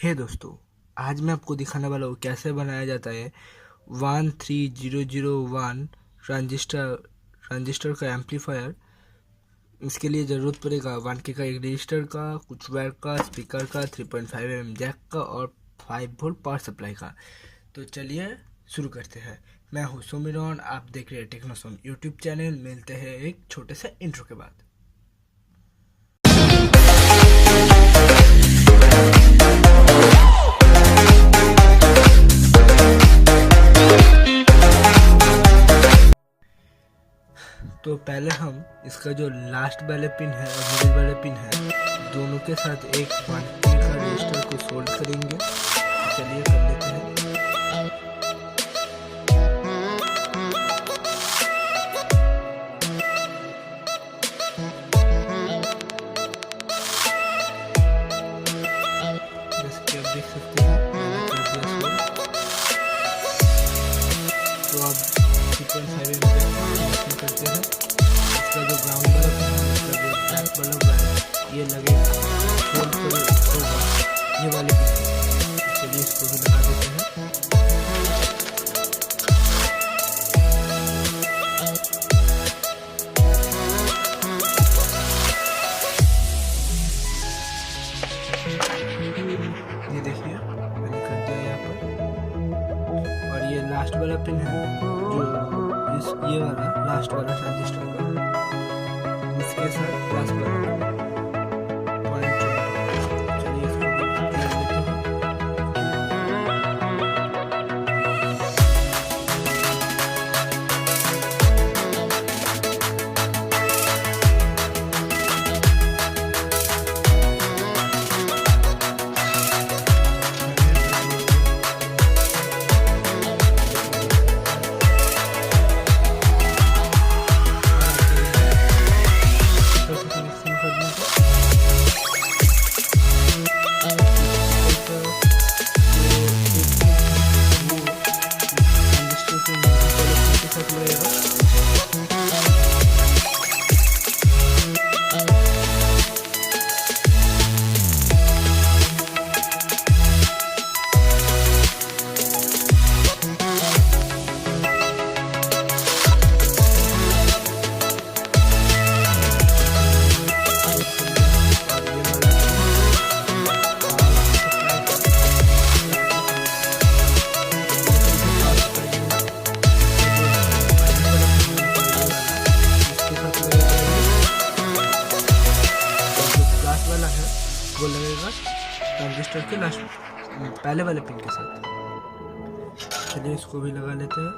हे दोस्तों, आज मैं आपको दिखाने वाला हूँ कैसे बनाया जाता है 13001 ट्रांजिस्टर का एम्पलीफायर। इसके लिए ज़रूरत पड़ेगा 1K का एक रजिस्टर का, कुछ वायर का, स्पीकर का, 3.5mm जैक का और 5 वोल्ट पावर सप्लाई का। तो चलिए शुरू करते हैं। मैं हूँ सुमिरन, आप देख रहे हैं टेक्नोसम यूट्यूब चैनल। मिलते हैं एक छोटे से इंट्रो के बाद। तो पहले हम इसका जो लास्ट वाले पिन है और मिडिल वाले पिन है, दोनों के साथ एक 1K का रजिस्टर को सोल्ड करेंगे। चलिए कर लेते हैं। जैसे कि आप देख सकते हैं मैंने कर दिया सोल्ड। तो अब 3.5mm करते हैं। इसका जो ग्राउंड बल्ब है, इसका जो ब्लैक बल्ब है, ये लगेगा फोल्ड होगा ये वाले पिन। चलिए इसको भी लगा देते हैं। ये देखिए मैंने कर दिया यहाँ पर। और ये लास्ट वाला पिन है, जो ये वाला लास्ट वाला ट्रांजिस्टर का, इसके साथ प्लस वाला पॉइंट। चलिए इसको भी कर लेते हैं। वो लगेगा ट्रांजिस्टर के लास्ट पहले वाले पिन के साथ। चलिए इसको भी लगा लेते हैं।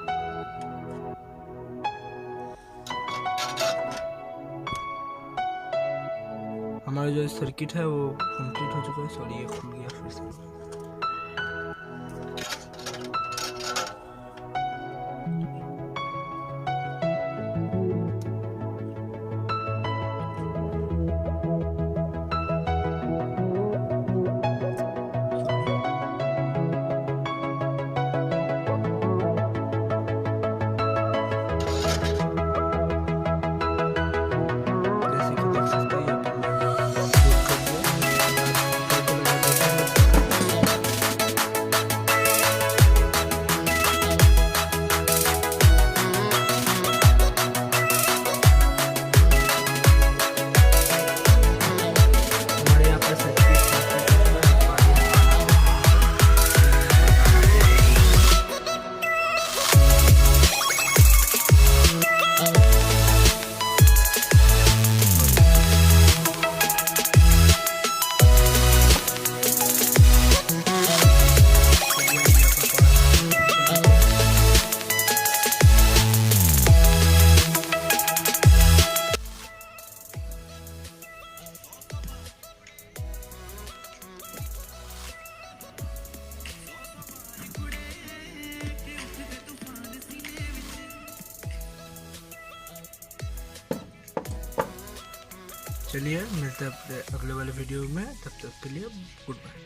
हमारा जो सर्किट है वो कंप्लीट हो चुका है। सॉरी, ये खुल गया फिर से। चलिए मिलते हैं अपने अगले वाले वीडियो में। तब तक के लिए गुड बाय।